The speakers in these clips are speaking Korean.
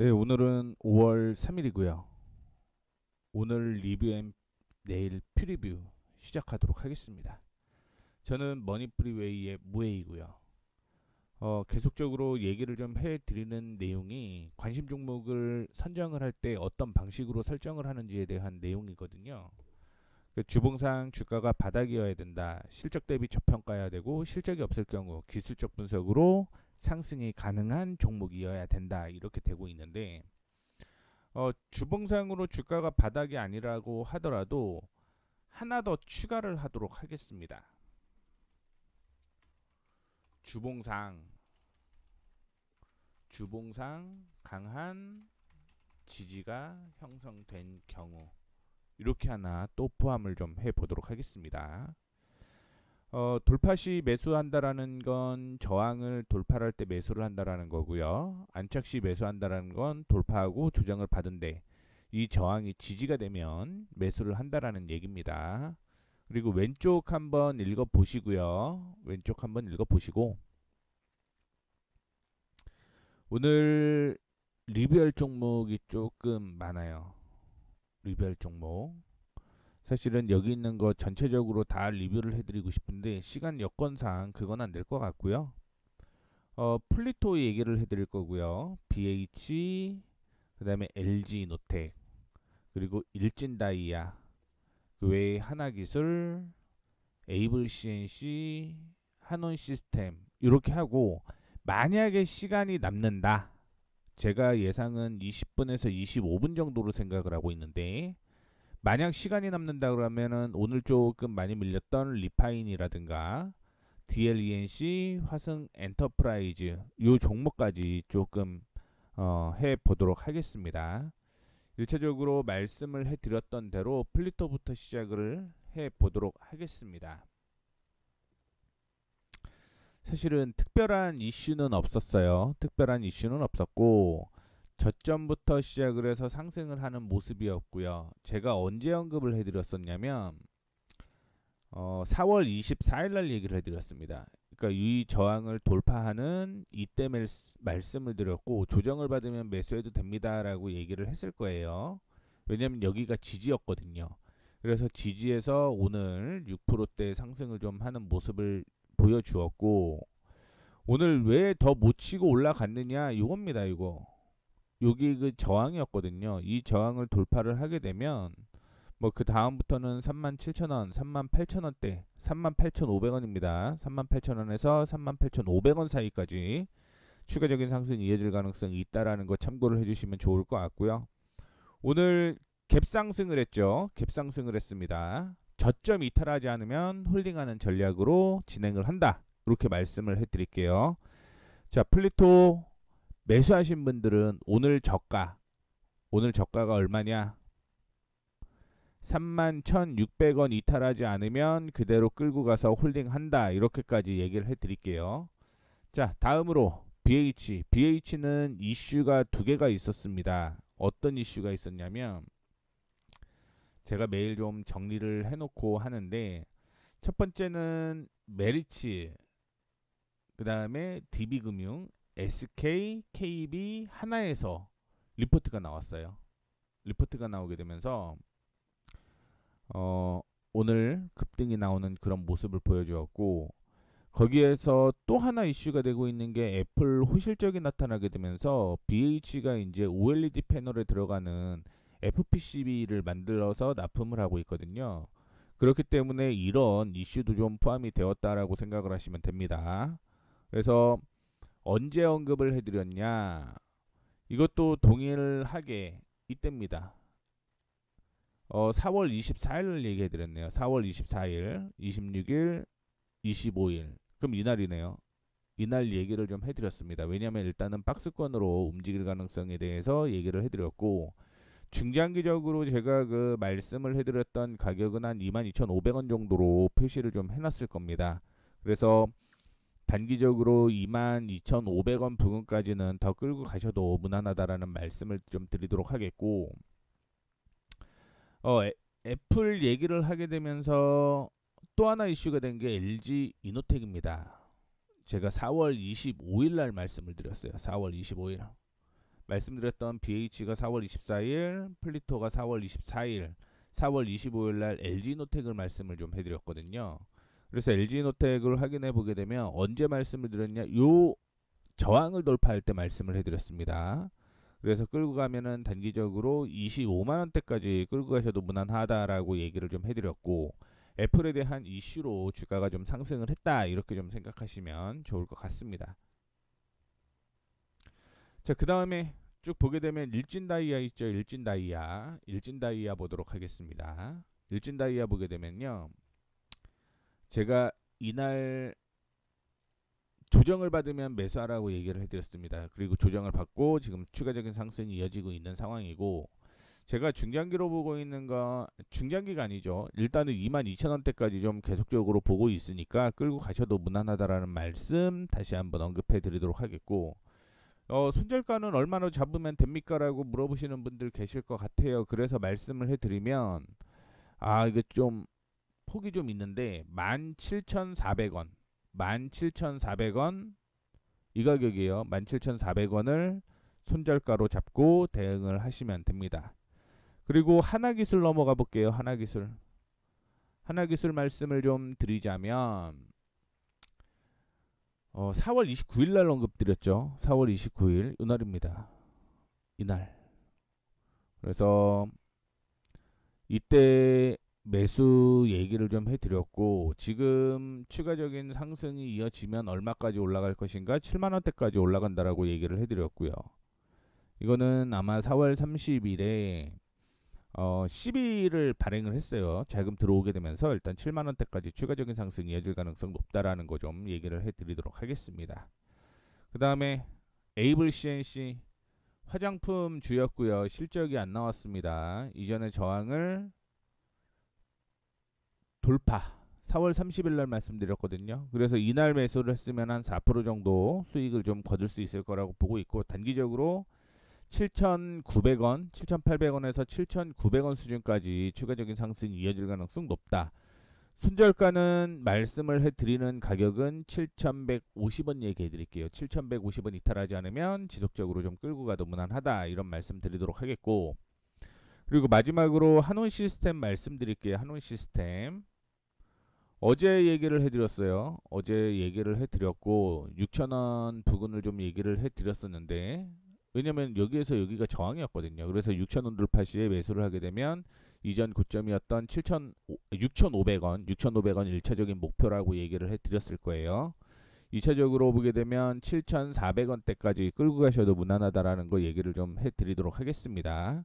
네, 오늘은 5월 3일이고요. 오늘 리뷰 앤 내일 프리뷰 시작하도록 하겠습니다. 저는 머니프리웨이의 무웨이고요. 계속적으로 얘기를 좀 해드리는 내용이 관심 종목을 선정을 할 때 어떤 방식으로 설정을 하는지에 대한 내용이거든요. 주봉상 주가가 바닥이어야 된다. 실적 대비 저평가해야 되고 실적이 없을 경우 기술적 분석으로 상승이 가능한 종목이어야 된다. 이렇게 되고 있는데 주봉상으로 주가가 바닥이 아니라고 하더라도 하나 더 추가를 하도록 하겠습니다. 주봉상, 주봉상 강한 지지가 형성된 경우 이렇게 하나 또 포함을 좀 해보도록 하겠습니다. 돌파 시 매수한다라는 건 저항을 돌파할 때 매수를 한다라는 거고요. 안착 시 매수한다라는 건 돌파하고 조정을 받은데 이 저항이 지지가 되면 매수를 한다라는 얘기입니다. 그리고 왼쪽 한번 읽어 보시고요. 왼쪽 한번 읽어 보시고 오늘 리뷰할 종목이 조금 많아요. 리뷰할 종목. 사실은 여기 있는 거 전체적으로 다 리뷰를 해드리고 싶은데 시간 여건상 그건 안 될 것 같고요. 플리토 얘기를 해드릴 거고요. BH, 그 다음에 LG노텍, 그리고 일진다이아, 그 외에 하나기술, 에이블 CNC, 한원시스템 이렇게 하고 만약에 시간이 남는다. 제가 예상은 20분에서 25분 정도로 생각을 하고 있는데 만약 시간이 남는다 그러면은 오늘 조금 많이 밀렸던 리파인이라든가 DLENC, 화성 엔터프라이즈 요 종목까지 조금 해 보도록 하겠습니다. 일차적으로 말씀을 해드렸던 대로 플리토부터 시작을 해 보도록 하겠습니다. 사실은 특별한 이슈는 없었어요. 특별한 이슈는 없었고 저점부터 시작을 해서 상승을 하는 모습이었고요. 제가 언제 언급을 해드렸었냐면 4월 24일 날 얘기를 해드렸습니다. 그러니까 이 저항을 돌파하는 이때 말씀을 드렸고 조정을 받으면 매수해도 됩니다라고 얘기를 했을 거예요. 왜냐하면 여기가 지지였거든요. 그래서 지지에서 오늘 6%대 상승을 좀 하는 모습을 보여주었고 오늘 왜 더 못 치고 올라갔느냐 이겁니다. 이거 여기 그 저항이었거든요. 이 저항을 돌파를 하게 되면 뭐 그 다음부터는 37,000원, 38,000원대, 38,500원입니다. 38,000원에서 38,500원 사이까지 추가적인 상승이 이어질 가능성이 있다라는 거 참고를 해주시면 좋을 것 같고요. 오늘 갭상승을 했죠. 갭상승을 했습니다. 저점 이탈하지 않으면 홀딩하는 전략으로 진행을 한다. 이렇게 말씀을 해드릴게요. 자, 플리토 매수하신 분들은 오늘 저가가 얼마냐? 31,600원 이탈하지 않으면 그대로 끌고 가서 홀딩한다. 이렇게까지 얘기를 해드릴게요. 자, 다음으로 BH는 이슈가 두 개가 있었습니다. 어떤 이슈가 있었냐면 제가 매일 좀 정리를 해놓고 하는데 첫 번째는 메리츠, 그 다음에 DB금융, SK, KB, 하나에서 리포트가 나왔어요. 리포트가 나오게 되면서 오늘 급등이 나오는 그런 모습을 보여주었고 거기에서 또 하나 이슈가 되고 있는 게 애플 호실적이 나타나게 되면서 BH가 이제 OLED 패널에 들어가는 FPCB를 만들어서 납품을 하고 있거든요. 그렇기 때문에 이런 이슈도 좀 포함이 되었다라고 생각을 하시면 됩니다. 그래서 언제 언급을 해드렸냐? 이것도 동일하게 이때입니다. 4월 24일 얘기해드렸네요. 4월 24일, 26일, 25일. 그럼 이날이네요. 이날 얘기를 좀 해드렸습니다. 왜냐하면 일단은 박스권으로 움직일 가능성에 대해서 얘기를 해드렸고 중장기적으로 제가 그 말씀을 해드렸던 가격은 한 22,500원 정도로 표시를 좀 해놨을 겁니다. 그래서 단기적으로 22,500원 부근까지는 더 끌고 가셔도 무난하다라는 말씀을 좀 드리도록 하겠고 애플 얘기를 하게 되면서 또 하나 이슈가 된 게 LG 이노텍입니다. 제가 4월 25일 날 말씀을 드렸어요. 4월 25일. 말씀드렸던 BH가 4월 24일, 플리토가 4월 24일, 4월 25일 날 LG노텍을 말씀을 좀 해드렸거든요. 그래서 LG노텍을 확인해 보게 되면 언제 말씀을 드렸냐? 요 저항을 돌파할 때 말씀을 해드렸습니다. 그래서 끌고 가면은 단기적으로 25만 원대까지 끌고 가셔도 무난하다라고 얘기를 좀 해드렸고, 애플에 대한 이슈로 주가가 좀 상승을 했다 이렇게 좀 생각하시면 좋을 것 같습니다. 자, 그 다음에 쭉 보게 되면 일진다이아 있죠. 일진다이아 보도록 하겠습니다. 일진다이아 보게 되면요, 제가 이날 조정을 받으면 매수하라고 얘기를 해드렸습니다. 그리고 조정을 받고 지금 추가적인 상승이 이어지고 있는 상황이고, 제가 중장기로 보고 있는 거, 중장기가 아니죠. 일단은 22,000원대까지 좀 계속적으로 보고 있으니까 끌고 가셔도 무난하다라는 말씀 다시 한번 언급해 드리도록 하겠고, 손절가는 얼마나 잡으면 됩니까? 라고 물어보시는 분들 계실 것 같아요. 그래서 말씀을 해드리면, 이게 좀 폭이 좀 있는데 17,400원 17,400원 이 가격이에요. 17,400원을 손절가로 잡고 대응을 하시면 됩니다. 그리고 하나기술 넘어가 볼게요. 하나기술 말씀을 좀 드리자면 4월 29일 날 언급드렸죠. 4월 29일 이날입니다. 이날. 그래서 이때 매수 얘기를 좀 해드렸고, 지금 추가적인 상승이 이어지면 얼마까지 올라갈 것인가? 7만원대까지 올라간다라고 얘기를 해드렸고요. 이거는 아마 4월 30일에 12일을 발행을 했어요. 자금 들어오게 되면서 일단 7만원대까지 추가적인 상승이 이어질 가능성 높다라는 거 좀 얘기를 해드리도록 하겠습니다. 그 다음에 에이블 CNC 화장품 주였고요. 실적이 안 나왔습니다. 이전에 저항을 돌파 4월 30일 날 말씀드렸거든요. 그래서 이날 매수를 했으면 한 4% 정도 수익을 좀 거둘 수 있을 거라고 보고 있고, 단기적으로 7,900원, 7,800원에서 7,900원 수준까지 추가적인 상승이 이어질 가능성 높다. 손절가는 말씀을 해드리는 가격은 7,150원 얘기해 드릴게요. 7,150원 이탈하지 않으면 지속적으로 좀 끌고 가도 무난하다, 이런 말씀 드리도록 하겠고, 그리고 마지막으로 한온 시스템 말씀드릴게요. 한온 시스템 어제 얘기를 해드렸어요. 어제 얘기를 해드렸고 6,000원 부근을 좀 얘기를 해드렸었는데, 왜냐면 여기에서 여기가 저항이었거든요. 그래서 6,000원 돌파 시에 매수를 하게 되면 이전 고점이었던 6,500원 1차적인 목표라고 얘기를 해드렸을 거예요. 2차적으로 보게 되면 7,400원대까지 끌고 가셔도 무난하다라는 거 얘기를 좀 해드리도록 하겠습니다.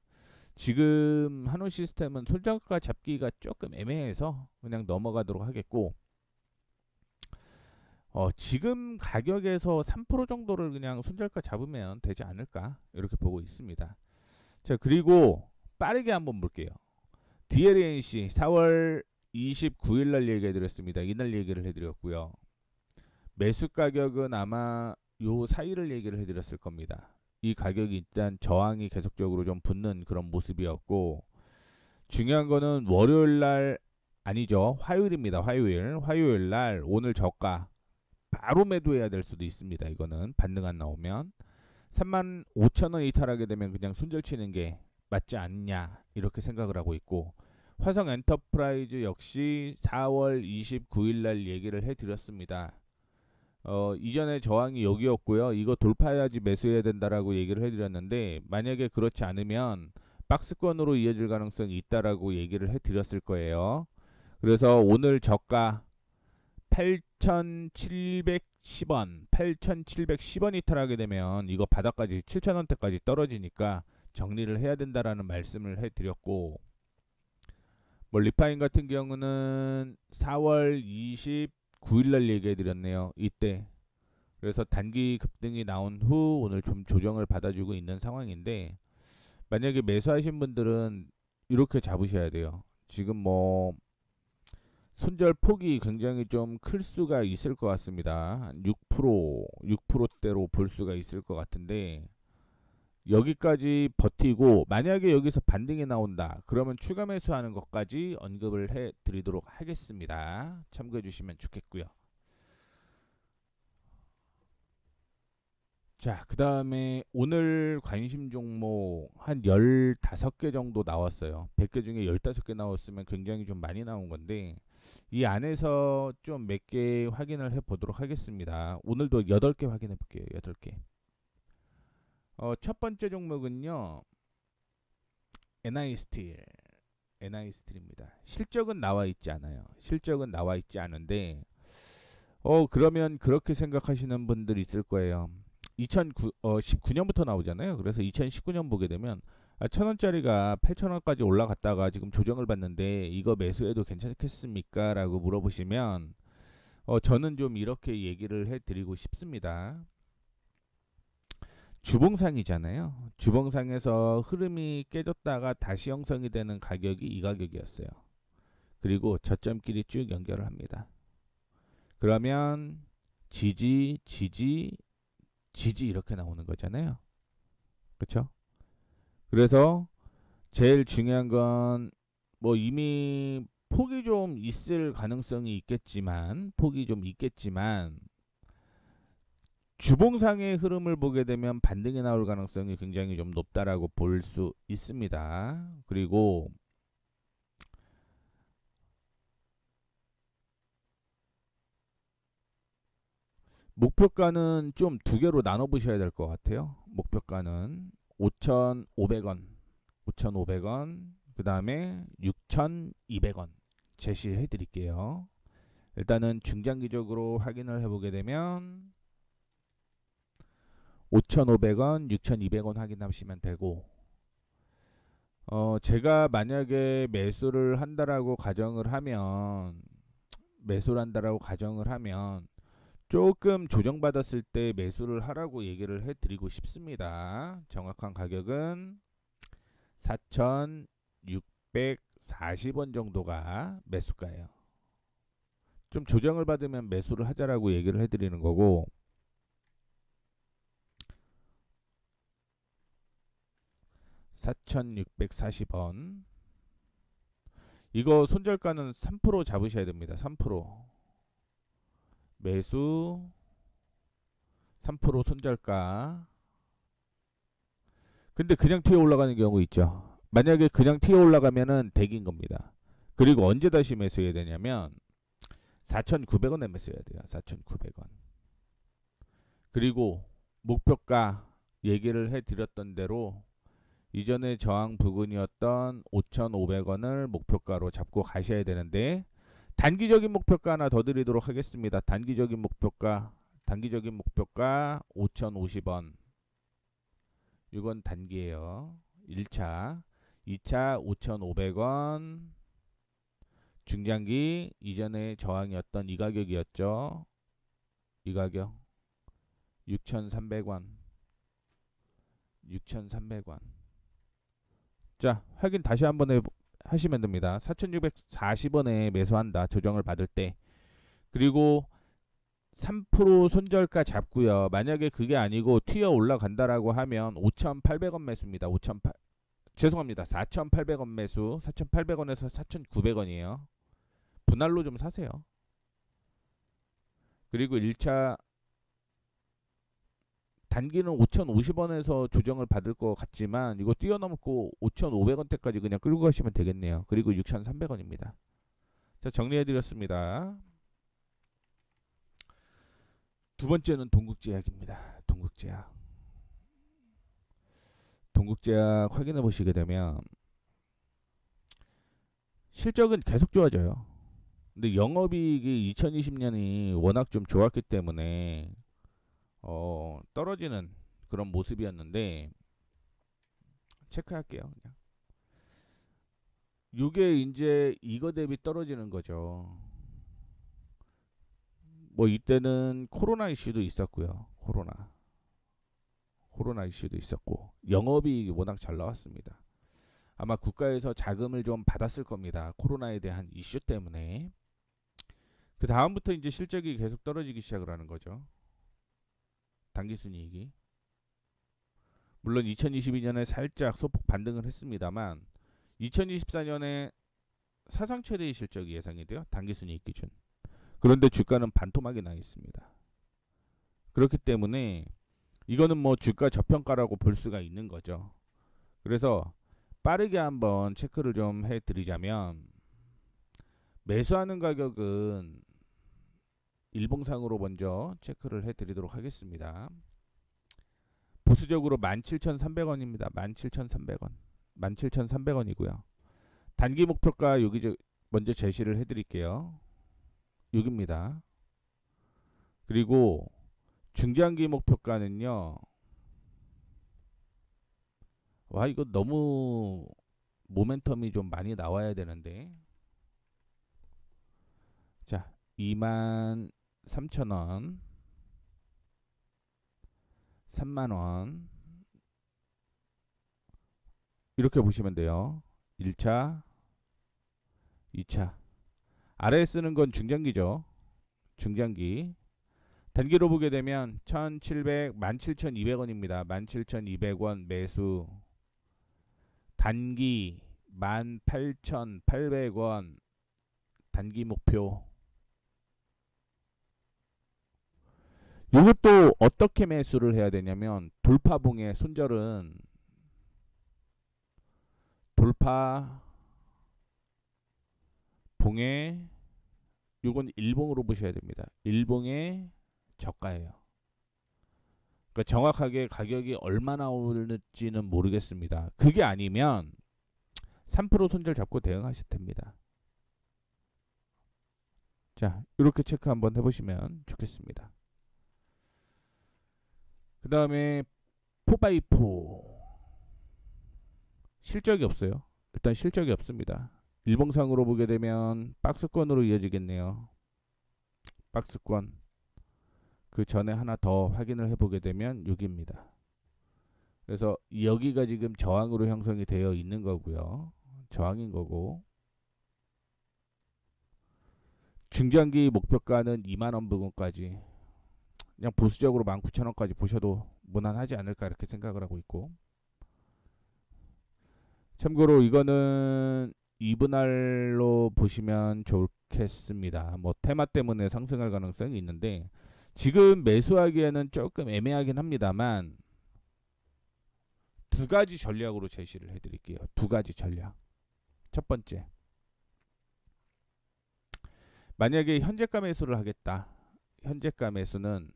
지금 한온 시스템은 손절가 잡기가 조금 애매해서 그냥 넘어가도록 하겠고, 지금 가격에서 3% 정도를 그냥 손절가 잡으면 되지 않을까 이렇게 보고 있습니다. 자, 그리고 빠르게 한번 볼게요. DLNC 4월 29일 날 얘기해 드렸습니다. 이날 얘기를 해드렸고요. 매수 가격은 아마 요 사이를 얘기를 해드렸을 겁니다. 이 가격이 일단 저항이 계속적으로 좀 붙는 그런 모습이었고, 중요한 거는 월요일 날, 아니죠, 화요일입니다. 화요일 날 오늘 저가 바로 매도해야 될 수도 있습니다. 이거는 반등 안 나오면 35,000원 이탈하게 되면 그냥 손절 치는 게 맞지 않냐 이렇게 생각을 하고 있고, 화성 엔터프라이즈 역시 4월 29일 날 얘기를 해드렸습니다. 이전에 저항이 여기였고요. 이거 돌파해야지 매수해야 된다라고 얘기를 해드렸는데, 만약에 그렇지 않으면 박스권으로 이어질 가능성이 있다라고 얘기를 해드렸을 거예요. 그래서 오늘 저가 8,710원 이탈하게 되면 이거 바닥까지 7,000원대까지 떨어지니까 정리를 해야 된다라는 말씀을 해드렸고, 리파인 같은 경우는 4월 29일 날 얘기해 드렸네요. 이때. 그래서 단기 급등이 나온 후 오늘 좀 조정을 받아주고 있는 상황인데, 만약에 매수하신 분들은 이렇게 잡으셔야 돼요. 지금 손절 폭이 굉장히 좀 클 수가 있을 것 같습니다. 6%대로 볼 수가 있을 것 같은데, 여기까지 버티고 만약에 여기서 반등이 나온다 그러면 추가 매수하는 것까지 언급을 해 드리도록 하겠습니다. 참고해 주시면 좋겠고요. 자, 그 다음에 오늘 관심 종목 한 15개 정도 나왔어요. 100개 중에 15개 나왔으면 굉장히 좀 많이 나온 건데, 이 안에서 좀 몇 개 확인을 해 보도록 하겠습니다. 오늘도 8개 확인해 볼게요. 8개. 첫 번째 종목은요, NI스틸. NI스틸입니다. 실적은 나와 있지 않아요. 실적은 나와 있지 않은데, 그러면 그렇게 생각하시는 분들 있을 거예요. 19년부터 나오잖아요. 그래서 2019년 보게 되면 1,000원짜리가 8,000원까지 올라갔다가 지금 조정을 받는데 이거 매수해도 괜찮겠습니까? 라고 물어보시면 저는 좀 이렇게 얘기를 해드리고 싶습니다. 주봉상이잖아요. 주봉상에서 흐름이 깨졌다가 다시 형성이 되는 가격이 이 가격이었어요. 그리고 저점끼리 쭉 연결을 합니다. 그러면 지지, 지지, 지지 이렇게 나오는 거잖아요. 그렇죠? 그래서 제일 중요한 건 뭐 이미 폭이 좀 있을 가능성이 있겠지만 주봉상의 흐름을 보게 되면 반등이 나올 가능성이 굉장히 좀 높다라고 볼 수 있습니다. 그리고 목표가는 좀 두 개로 나눠 보셔야 될 것 같아요. 목표가는 5,500원, 5,500원, 그 다음에 6,200원 제시해 드릴게요. 일단은 중장기적으로 확인을 해보게 되면 5,500원, 6,200원 확인하시면 되고, 제가 만약에 매수를 한다라고 가정을 하면 조금 조정받았을 때 매수를 하라고 얘기를 해드리고 싶습니다. 정확한 가격은 4,640원 정도가 매수가예요. 좀 조정을 받으면 매수를 하자라고 얘기를 해드리는 거고, 4,640원. 이거 손절가는 3% 잡으셔야 됩니다. 3%. 매수 3% 손절가. 근데 그냥 튀어 올라가는 경우 있죠. 만약에 그냥 튀어 올라가면은 대기인 겁니다. 그리고 언제 다시 매수해야 되냐면 4,900원에 매수해야 돼요. 4,900원. 그리고 목표가 얘기를 해드렸던 대로 이전에 저항 부근이었던 5,500원을 목표가로 잡고 가셔야 되는데, 단기적인 목표가 하나 더 드리도록 하겠습니다. 단기적인 목표가 5,050원. 이건 단기예요. 1차, 2차 5,500원. 중장기 이전에 저항이었던 이 가격이었죠. 이 가격 6,300원. 6,300원. 자, 확인 다시 한번 하시면 됩니다. 4,640원에 매수한다. 조정을 받을 때. 그리고 3% 손절가 잡고요. 만약에 그게 아니고 튀어 올라간다라고 하면 5,800원 매수입니다. 4,800원 매수. 4,800원에서 4,900원이에요. 분할로 좀 사세요. 그리고 1차 단기는 5,050원에서 조정을 받을 것 같지만 이거 뛰어넘고 5,500원대까지 그냥 끌고 가시면 되겠네요. 그리고 6,300원입니다. 자, 정리해드렸습니다. 두 번째는 동국제약입니다. 동국제약 확인해 보시게 되면 실적은 계속 좋아져요. 근데 영업이익이 2020년이 워낙 좀 좋았기 때문에 떨어지는 그런 모습이었는데, 체크할게요. 그냥 요게 이제 이거 대비 떨어지는 거죠. 뭐 이때는 코로나 이슈도 있었고요. 코로나 이슈도 있었고 영업이익이 워낙 잘 나왔습니다. 아마 국가에서 자금을 좀 받았을 겁니다. 코로나에 대한 이슈 때문에. 그 다음부터 이제 실적이 계속 떨어지기 시작을 하는 거죠. 당기순이익이. 물론 2022년에 살짝 소폭 반등을 했습니다만 2024년에 사상 최대의 실적이 예상이 돼요. 당기순이익 기준. 그런데 주가는 반토막이 나 있습니다. 그렇기 때문에 이거는 뭐 주가 저평가라고 볼 수가 있는 거죠. 그래서 빠르게 한번 체크를 좀 해드리자면 매수하는 가격은 일봉상으로 먼저 체크를 해드리도록 하겠습니다. 보수적으로 17,300원입니다. 17,300원. 17,300원이고요. 단기 목표가 여기 먼저 제시를 해드릴게요. 여기입니다. 그리고 중장기 목표가는요. 와, 이거 너무 모멘텀이 좀 많이 나와야 되는데. 자, 23,000원, 3만원 이렇게 보시면 돼요. 1차, 2차. 아래에 쓰는 건 중장기죠. 중장기. 단기로 보게 되면 17,200원입니다. 17,200원 매수. 단기 18,800원 단기 목표. 이것도 어떻게 매수를 해야 되냐면 돌파봉의 손절은 돌파봉의 요건 일봉으로 보셔야 됩니다. 일봉의 저가예요. 그러니까 정확하게 가격이 얼마나 오를지는 모르겠습니다. 그게 아니면 3% 손절 잡고 대응하셔도 됩니다. 자, 이렇게 체크 한번 해보시면 좋겠습니다. 그 다음에 4x4 실적이 없어요. 일단 실적이 없습니다. 일봉상으로 보게 되면 박스권으로 이어지겠네요. 박스권. 그 전에 하나 더 확인을 해보게 되면 여기입니다. 그래서 여기가 지금 저항으로 형성이 되어 있는 거고요. 저항인 거고. 중장기 목표가는 2만원 부근까지 그냥 보수적으로 19,000원까지 보셔도 무난하지 않을까 이렇게 생각을 하고 있고, 참고로 이거는 2분할로 보시면 좋겠습니다. 뭐 테마 때문에 상승할 가능성이 있는데 지금 매수하기에는 조금 애매하긴 합니다만 두 가지 전략으로 제시를 해드릴게요. 두 가지 전략. 첫 번째, 만약에 현재가 매수를 하겠다. 현재가 매수는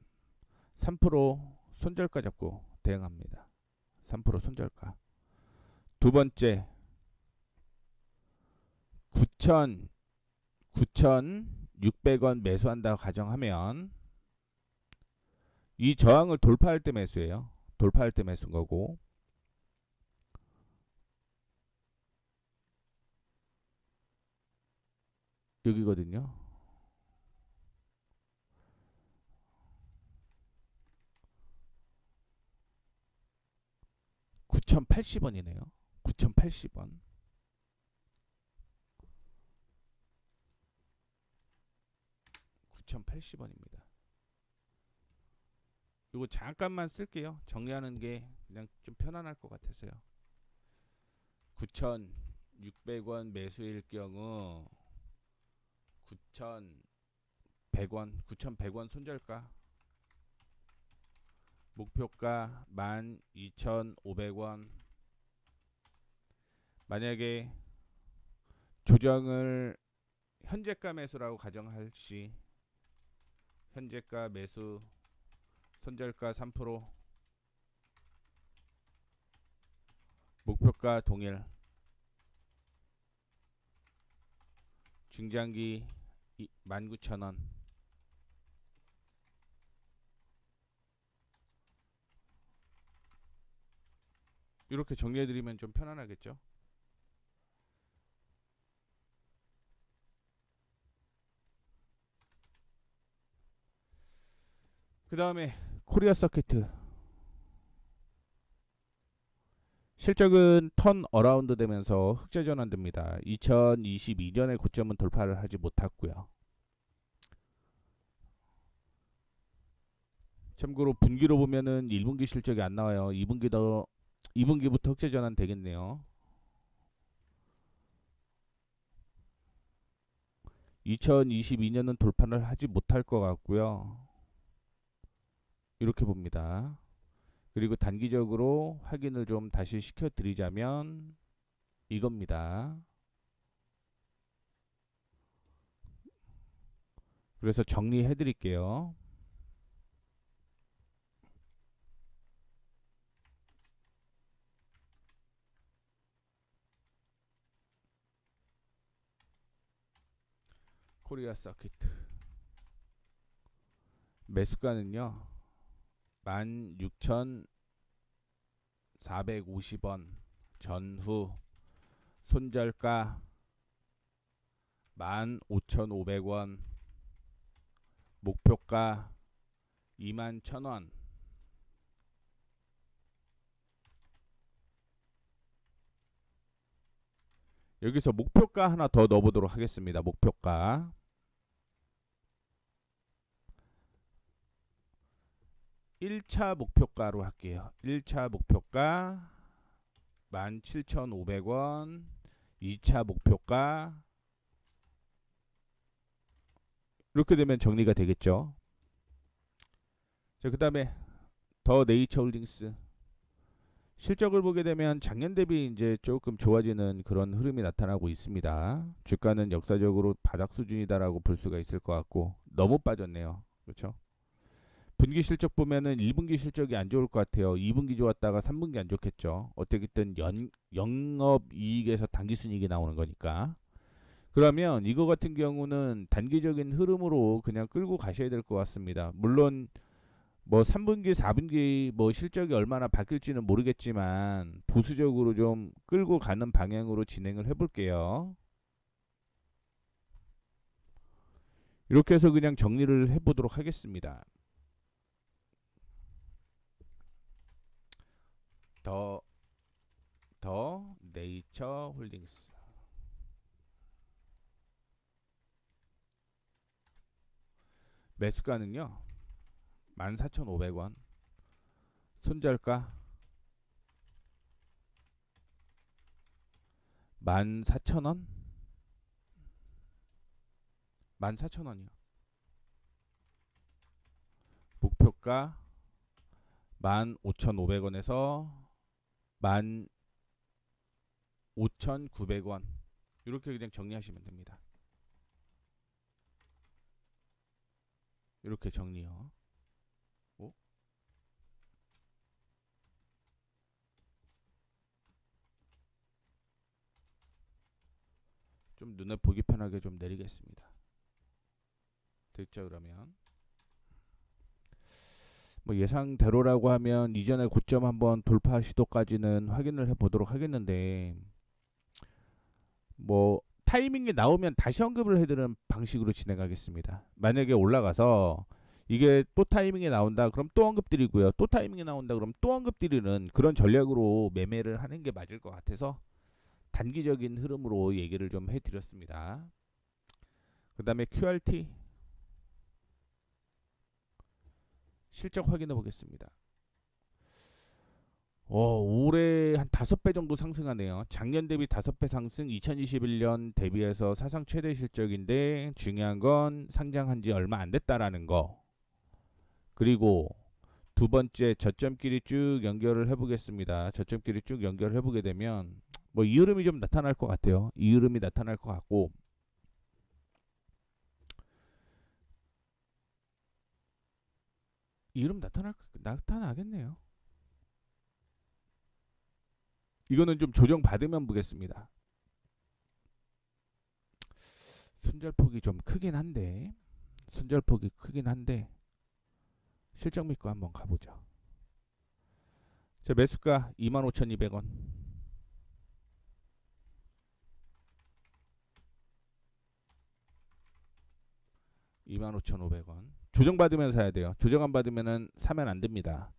3% 손절가 잡고 대응합니다. 3% 손절가. 두 번째, 9,600원 매수한다고 가정하면 이 저항을 돌파할 때 매수해요. 돌파할 때 매수인 거고, 여기거든요. 9,080원이네요. 9,080원. 9,080원입니다. 이거 잠깐만 쓸게요. 정리하는 게 그냥 좀 편안할 것 같아서요. 9,600원 매수일 경우 9,100원, 9,100원 손절가. 목표가 12,500원. 만약에 조정을 현재가 매수라고 가정할 시 현재가 매수 손절가 3%, 목표가 동일. 중장기 19,000원. 이렇게 정리해드리면 좀 편안하겠죠. 그 다음에 코리아 서킷. 실적은 턴 어라운드 되면서 흑자 전환됩니다. 2022년의 고점은 돌파를 하지 못했고요. 참고로 분기로 보면은 1분기 실적이 안 나와요. 2분기부터 흑자 전환 되겠네요. 2022년은 돌파를 하지 못할 것 같고요. 이렇게 봅니다. 그리고 단기적으로 확인을 좀 다시 시켜드리자면 이겁니다. 그래서 정리해 드릴게요. 코리아 서킷 매수가는요 16,450원 전후, 손절가 15,500원, 목표가 21,000원. 여기서 목표가 하나 더 넣어보도록 하겠습니다. 목표가 1차 목표가로 할게요. 1차 목표가 17,500원, 2차 목표가 이렇게 되면 정리가 되겠죠. 자, 그 다음에 더 네이처 홀딩스 실적을 보게 되면 작년 대비 이제 조금 좋아지는 그런 흐름이 나타나고 있습니다. 주가는 역사적으로 바닥 수준이다라고 볼 수가 있을 것 같고 너무 빠졌네요. 그렇죠? 분기 실적 보면은 1분기 실적이 안 좋을 것 같아요. 2분기 좋았다가 3분기 안 좋겠죠. 어떻게든 영업 이익에서 단기 순이익이 나오는 거니까. 그러면 이거 같은 경우는 단기적인 흐름으로 그냥 끌고 가셔야 될 것 같습니다. 물론 뭐 3분기, 4분기 뭐 실적이 얼마나 바뀔지는 모르겠지만 보수적으로 좀 끌고 가는 방향으로 진행을 해볼게요. 이렇게 해서 그냥 정리를 해보도록 하겠습니다. 더 네이처 홀딩스 매수가는요 14,500원, 손절가 14,000원, 14,000원이요. 목표가 15,500원에서 15,900원. 이렇게 그냥 정리하시면 됩니다. 이렇게 정리요. 오? 좀 눈에 보기 편하게 좀 내리겠습니다. 됐죠? 그러면 뭐 예상대로라고 하면 이전의 고점 한번 돌파 시도까지는 확인을 해보도록 하겠는데 뭐 타이밍이 나오면 다시 언급을 해드리는 방식으로 진행하겠습니다. 만약에 올라가서 이게 또 타이밍이 나온다 그럼 또 언급드리고요. 또 타이밍이 나온다 그럼 또 언급드리는 그런 전략으로 매매를 하는 게 맞을 것 같아서 단기적인 흐름으로 얘기를 좀 해드렸습니다. 그 다음에 QRT 실적 확인해 보겠습니다. 올해 한 5배 정도 상승하네요. 작년 대비 5배 상승, 2021년 대비해서 사상 최대 실적인데 중요한 건 상장한 지 얼마 안 됐다라는 거. 그리고 두 번째 저점끼리 쭉 연결을 해보겠습니다. 저점끼리 쭉 연결을 해보게 되면 뭐 이 흐름이 좀 나타날 것 같아요. 이 흐름이 나타날 것 같고 이 흐름 나타나겠네요. 이거는 좀 조정 받으면 보겠습니다. 손절폭이 좀 크긴 한데 실적 믿고 한번 가보죠. 자, 매수가 25,200원. 25,500원. 조정 받으면 사야 돼요. 조정 안 받으면은 사면 안 됩니다.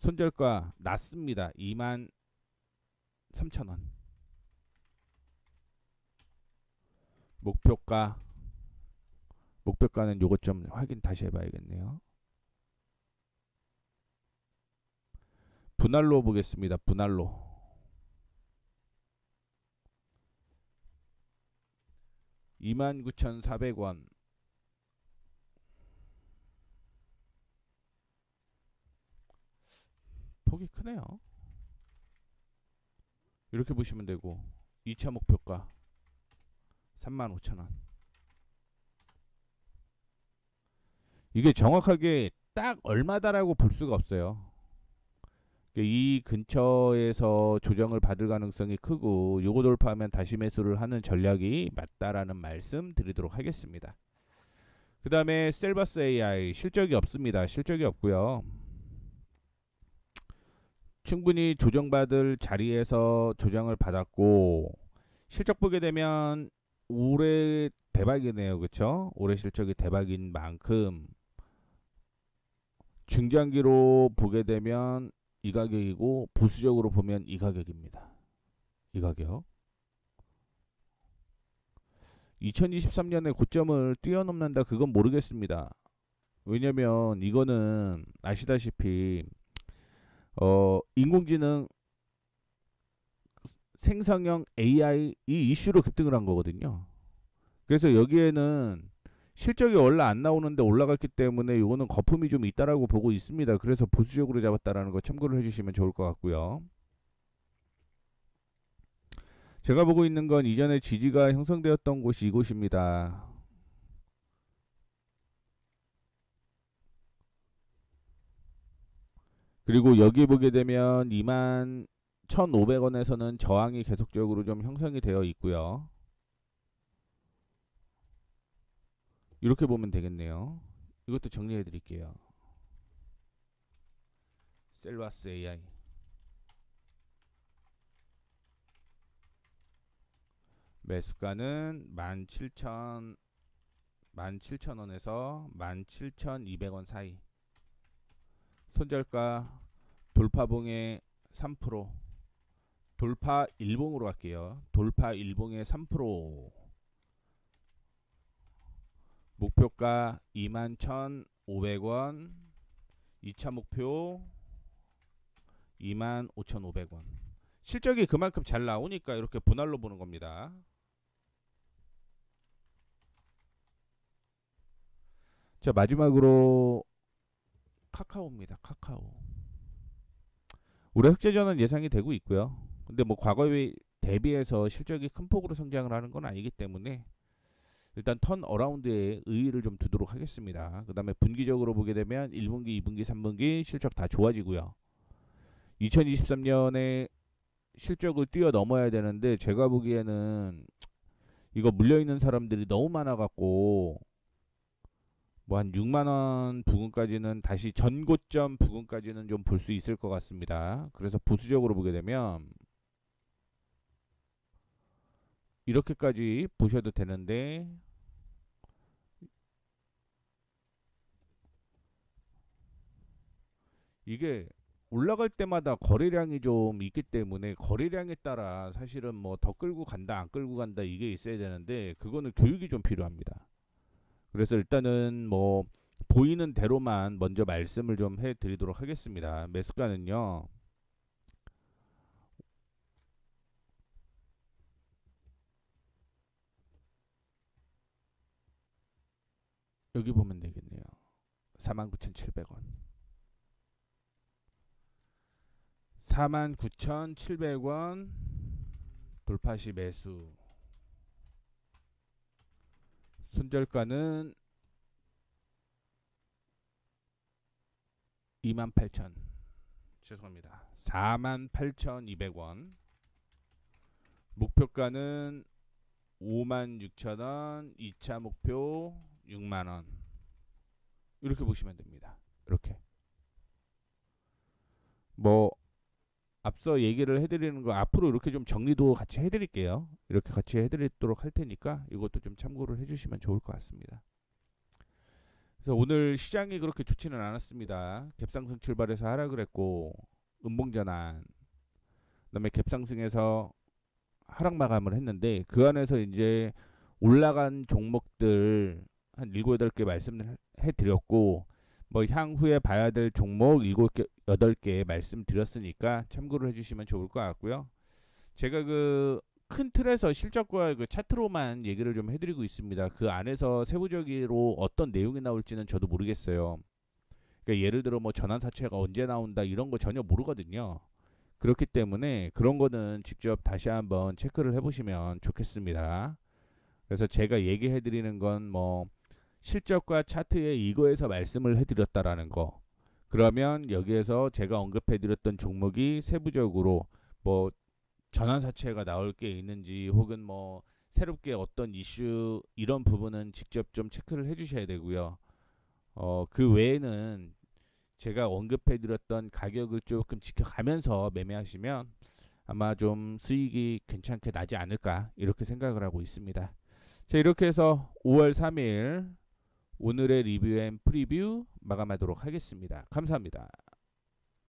손절가 낮습니다. 23,000원. 목표가는 요것 좀 확인 다시 해봐야겠네요. 분할로 보겠습니다. 분할로 29,400원. 폭이 크네요. 이렇게 보시면 되고 2차 목표가 35,000원. 이게 정확하게 딱 얼마다라고 볼 수가 없어요. 이 근처에서 조정을 받을 가능성이 크고 요거 돌파하면 다시 매수를 하는 전략이 맞다라는 말씀 드리도록 하겠습니다. 그 다음에 셀버스 AI 실적이 없습니다. 실적이 없고요. 충분히 조정받을 자리에서 조정을 받았고 실적 보게 되면 올해 대박이네요. 그쵸? 올해 실적이 대박인 만큼 중장기로 보게 되면 이 가격이고 보수적으로 보면 이 가격입니다. 이 가격 2023년에 고점을 뛰어넘는다 그건 모르겠습니다. 왜냐면 이거는 아시다시피 인공지능 생성형 AI 이 이슈로 급등을 한 거거든요. 그래서 여기에는 실적이 원래 안 나오는데 올라갔기 때문에 이거는 거품이 좀 있다라고 보고 있습니다. 그래서 보수적으로 잡았다라는 거 참고를 해주시면 좋을 것 같고요. 제가 보고 있는 건 이전에 지지가 형성되었던 곳이 이곳입니다. 그리고 여기 보게 되면 21,500원에서는 저항이 계속적으로 좀 형성이 되어 있고요. 이렇게 보면 되겠네요. 이것도 정리해 드릴게요. 셀바스 AI 매수가는 17,000원에서 17,200원 사이. 손절가 돌파봉의 3%, 돌파 일봉으로 갈게요. 돌파 일봉의 3%, 목표가 21,500원, 2차 목표 25,500원. 실적이 그만큼 잘 나오니까 이렇게 분할로 보는 겁니다. 자, 마지막으로 카카오입니다. 카카오. 올해 흑자전환 예상이 되고 있고요. 근데 뭐 과거에 대비해서 실적이 큰 폭으로 성장을 하는 건 아니기 때문에 일단 턴 어라운드에 의의를 좀 두도록 하겠습니다. 그 다음에 분기적으로 보게 되면 1분기, 2분기, 3분기 실적 다 좋아지고요. 2023년에 실적을 뛰어넘어야 되는데 제가 보기에는 이거 물려있는 사람들이 너무 많아갖고 뭐 한 6만원 부근까지는 다시 전고점 부근까지는 좀 볼 수 있을 것 같습니다. 그래서 보수적으로 보게 되면 이렇게까지 보셔도 되는데 이게 올라갈 때마다 거래량이 좀 있기 때문에 거래량에 따라 사실은 뭐 더 끌고 간다 안 끌고 간다 이게 있어야 되는데 그거는 교육이 좀 필요합니다. 그래서 일단은 뭐 보이는 대로만 먼저 말씀을 좀 해드리도록 하겠습니다. 매수가는요. 여기 보면 되겠네요. 49,700원. 49,700원 돌파시 매수. 손절가는 28,000. 죄송합니다. 48,200원. 목표가는 56,000원. 2차 목표 6만원. 이렇게 보시면 됩니다. 이렇게. 뭐 앞서 얘기를 해드리는 거 앞으로 이렇게 좀 정리도 같이 해드릴게요. 이렇게 같이 해드리도록 할 테니까 이것도 좀 참고를 해주시면 좋을 것 같습니다. 그래서 오늘 시장이 그렇게 좋지는 않았습니다. 갭상승 출발해서 하락을 했고 음봉전환 그다음에 갭상승에서 하락 마감을 했는데 그 안에서 이제 올라간 종목들 한 7, 8개 말씀을 해드렸고 뭐 향후에 봐야 될 종목 7개, 8개 말씀드렸으니까 참고를 해주시면 좋을 것 같고요. 제가 그 큰 틀에서 실적과 그 차트로만 얘기를 좀 해드리고 있습니다. 그 안에서 세부적으로 어떤 내용이 나올지는 저도 모르겠어요. 그러니까 예를 들어 뭐 전환사채가 언제 나온다 이런 거 전혀 모르거든요. 그렇기 때문에 그런 거는 직접 다시 한번 체크를 해보시면 좋겠습니다. 그래서 제가 얘기해 드리는 건 뭐 실적과 차트에 이거에서 말씀을 해드렸다라는 거. 그러면 여기에서 제가 언급해 드렸던 종목이 세부적으로 뭐 전환사채가 나올 게 있는지 혹은 뭐 새롭게 어떤 이슈 이런 부분은 직접 좀 체크를 해 주셔야 되고요. 그 외에는 제가 언급해 드렸던 가격을 조금 지켜가면서 매매하시면 아마 좀 수익이 괜찮게 나지 않을까 이렇게 생각을 하고 있습니다. 자, 이렇게 해서 5월 3일 오늘의 리뷰 앤 프리뷰 마감하도록 하겠습니다. 감사합니다.